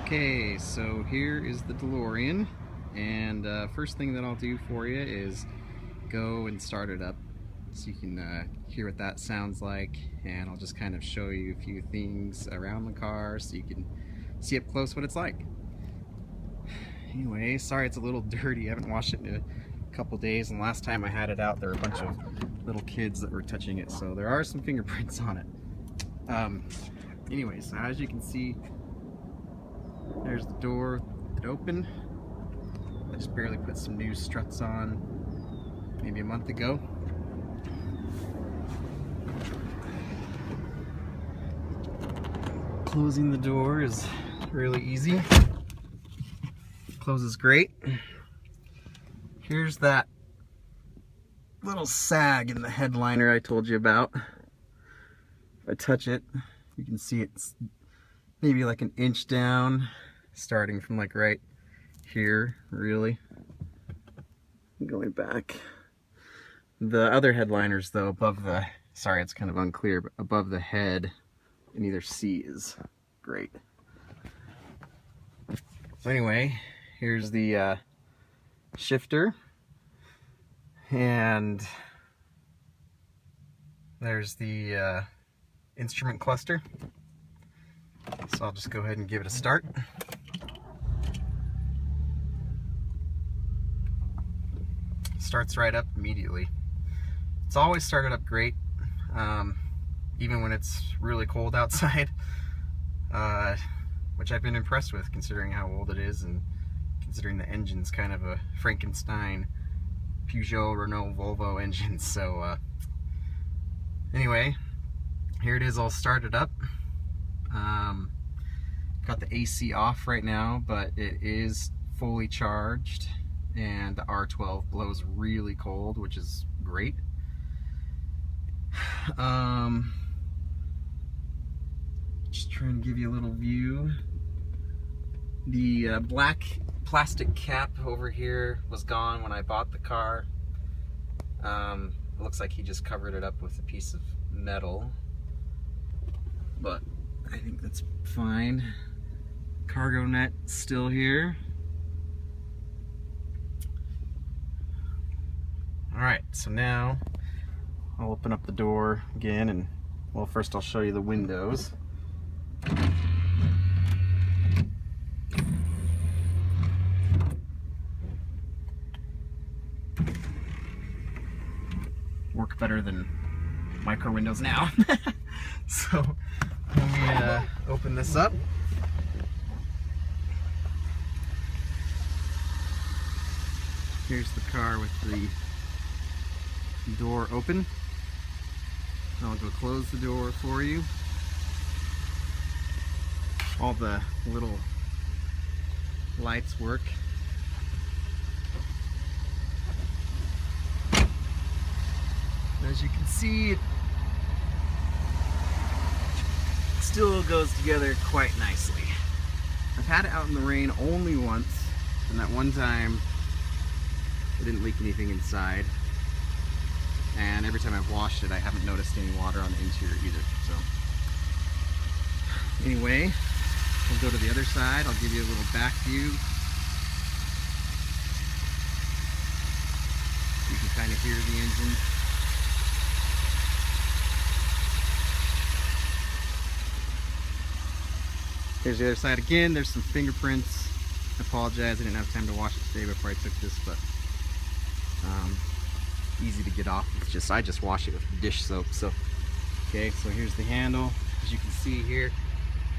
Okay, so here is the DeLorean, and first thing that I'll do for you is go and start it up so you can hear what that sounds like, and I'll just kind of show you a few things around the car so you can see up close what it's like. Anyway, sorry it's a little dirty. I haven't washed it in a couple days, and last time I had it out there were a bunch of little kids that were touching it, so there are some fingerprints on it. Anyway, so as you can see, there's the door that opened. I just barely put some new struts on maybe a month ago. Closing the door is really easy. Closes great. Here's that little sag in the headliner I told you about. If I touch it, you can see it's maybe like an inch down, starting from like right here, really. Going back. The other headliners though, above the, sorry it's kind of unclear, but above the head in either C is great. So anyway, here's the shifter, and there's the instrument cluster. So I'll just go ahead and give it a start. Starts right up immediately. It's always started up great, even when it's really cold outside, which I've been impressed with considering how old it is and considering the engine's kind of a Frankenstein Peugeot, Renault, Volvo engine. So anyway, here it is all started up. Got the AC off right now, but it is fully charged, and the R12 blows really cold, which is great. Just trying to give you a little view. The black plastic cap over here was gone when I bought the car. It looks like he just covered it up with a piece of metal, but I think that's fine. Cargo net still here. Alright, so now I'll open up the door again, and well, first I'll show you the windows. Work better than micro windows now. So let me open this up. Here's the car with the door open. I'll go close the door for you. All the little lights work. As you can see, it still goes together quite nicely. I've had it out in the rain only once, and that one time it didn't leak anything inside. And every time I've washed it, I haven't noticed any water on the interior either. So anyway, we'll go to the other side. I'll give you a little back view. You can kind of hear the engine. Here's the other side again. There's some fingerprints. I apologize, I didn't have time to wash it today before I took this, but easy to get off. It's just, I just wash it with dish soap. So okay, so here's the handle. As you can see here,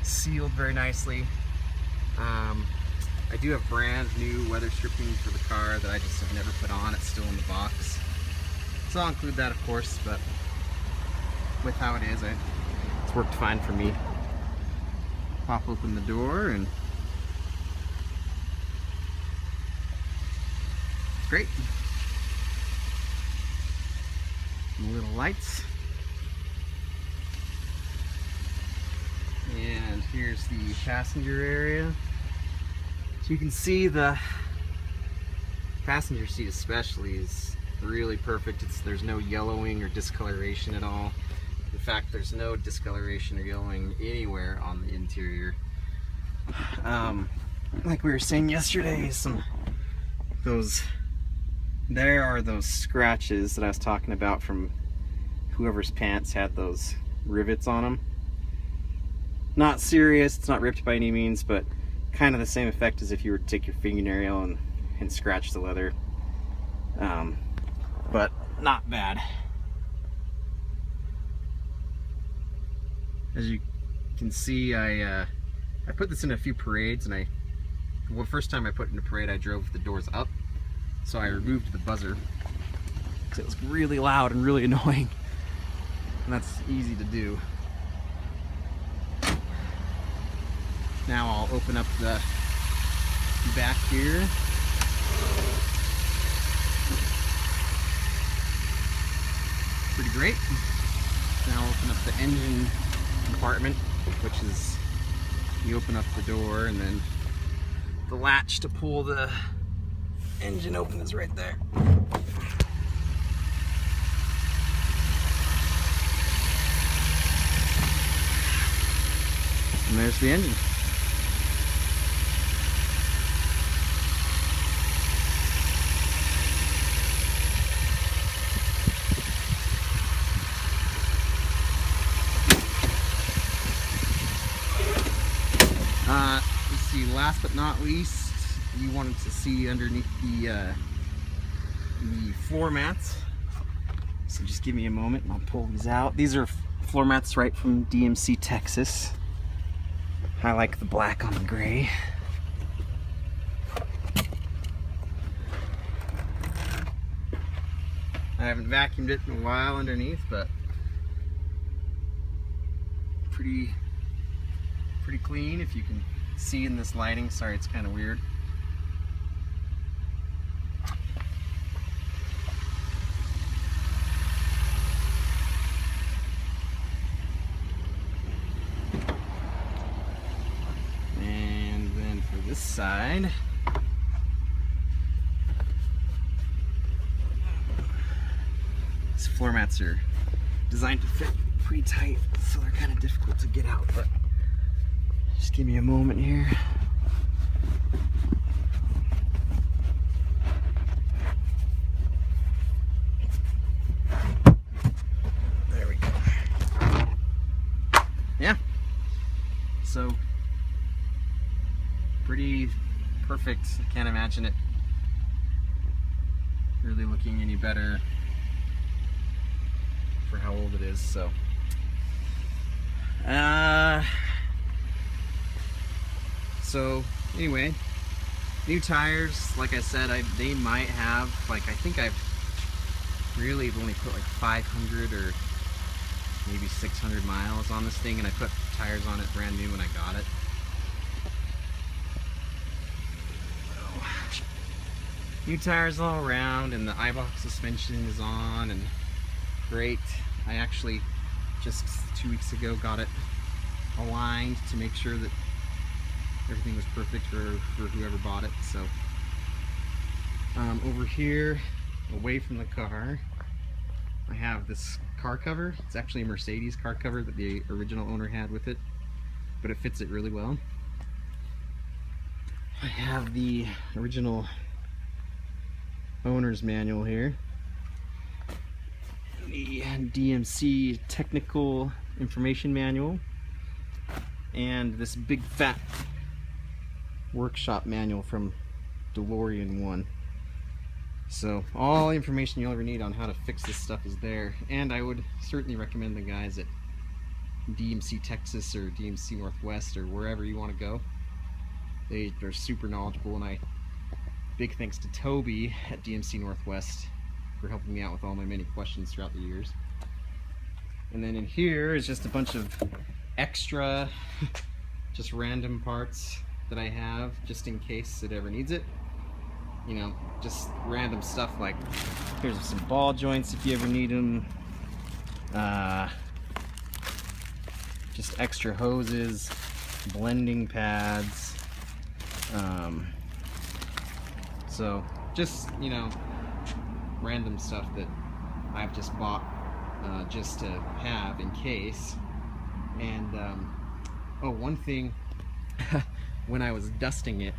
sealed very nicely. I do have brand new weather stripping for the car that I just have never put on. It's still in the box, so I'll include that of course, but with how it is, it's worked fine for me. Pop open the door and it's great. The little lights. And here's the passenger area. So you can see the passenger seat especially is really perfect. There's no yellowing or discoloration at all. In fact, there's no discoloration or yellowing anywhere on the interior. Like we were saying yesterday, there are those scratches that I was talking about from whoever's pants had those rivets on them. Not serious, it's not ripped by any means, but kind of the same effect as if you were to take your fingernail and scratch the leather. But not bad. As you can see, I put this in a few parades, and first time I put it in a parade, I drove the doors up, so I removed the buzzer because it was really loud and really annoying, and that's easy to do. Now I'll open up the back here. Pretty great. Now I'll open up the engine compartment, which is, you open up the door and then the latch to pull the engine open is right there. And there's the engine. You see, last but not least, you wanted to see underneath the floor mats. So just give me a moment and I'll pull these out. These are floor mats right from DMC, Texas. I like the black on the gray. I haven't vacuumed it in a while underneath, but pretty clean, if you can see in this lighting. Sorry, it's kind of weird. And then for this side, these floor mats are designed to fit pretty tight, so they're kind of difficult to get out, but just give me a moment here. There we go. Yeah. So, pretty perfect. I can't imagine it really looking any better for how old it is, so. So anyway, new tires, like I said, they might have, like, I think I've really only put like 500 or maybe 600 miles on this thing, and I put tires on it brand new when I got it. So, new tires all around, and the iBox suspension is on, and great. I actually just 2 weeks ago got it aligned to make sure that everything was perfect for whoever bought it. So over here, away from the car, I have this car cover. It's actually a Mercedes car cover that the original owner had with it, but it fits it really well. I have the original owner's manual here, the DMC technical information manual, and this big fat workshop manual from DeLorean 1. So all the information you'll ever need on how to fix this stuff is there, and I would certainly recommend the guys at DMC Texas or DMC Northwest or wherever you want to go. They're super knowledgeable, and big thanks to Toby at DMC Northwest for helping me out with all my many questions throughout the years. And then in here is just a bunch of extra just random parts that I have just in case it ever needs it. You know, just random stuff, like here's some ball joints if you ever need them, just extra hoses, blending pads, so just, you know, random stuff that I've just bought just to have in case. And oh, one thing when I was dusting it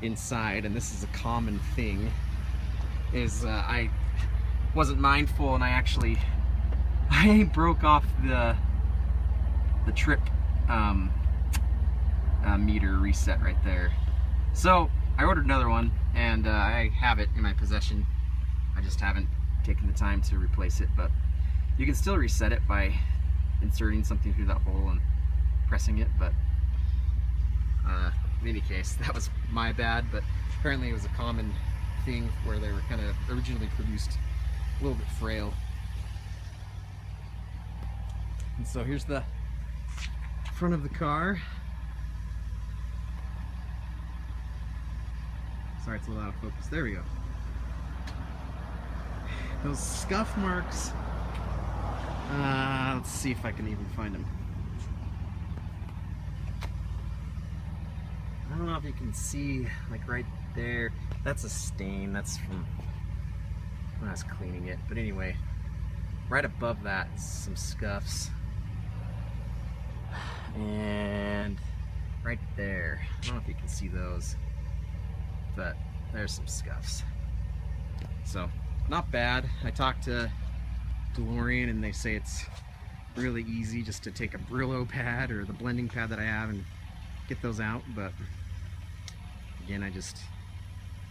inside, and this is a common thing, is I wasn't mindful and I broke off the trip meter reset right there. So I ordered another one, and I have it in my possession. I just haven't taken the time to replace it, but you can still reset it by inserting something through that hole and pressing it. But in any case, that was my bad, but apparently it was a common thing where they were kind of originally produced a little bit frail. And so here's the front of the car. Sorry, it's a little out of focus. There we go. Those scuff marks. Let's see if I can even find them. I don't know if you can see, like right there. That's a stain. That's from when I was cleaning it. But anyway, right above that, some scuffs. And right there, I don't know if you can see those, but there's some scuffs. So not bad. I talked to DeLorean and they say it's really easy just to take a Brillo pad or the blending pad that I have and get those out, but again, I just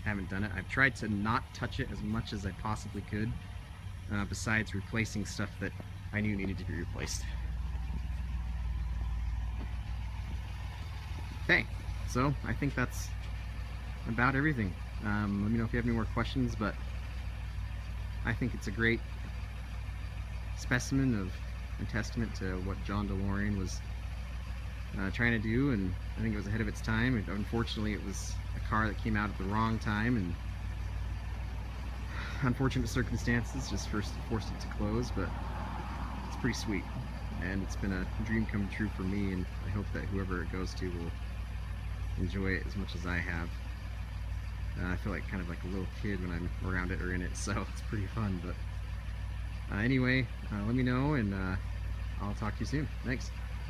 haven't done it. I've tried to not touch it as much as I possibly could, besides replacing stuff that I knew needed to be replaced. Okay, so I think that's about everything. Let me know if you have any more questions, but I think it's a great specimen of and testament to what John DeLorean was trying to do, and I think it was ahead of its time. Unfortunately, it was a car that came out at the wrong time, and unfortunate circumstances just forced it to close, but it's pretty sweet, and it's been a dream come true for me, and I hope that whoever it goes to will enjoy it as much as I have. I feel like kind of like a little kid when I'm around it or in it, so it's pretty fun. But anyway, let me know, and I'll talk to you soon. Thanks.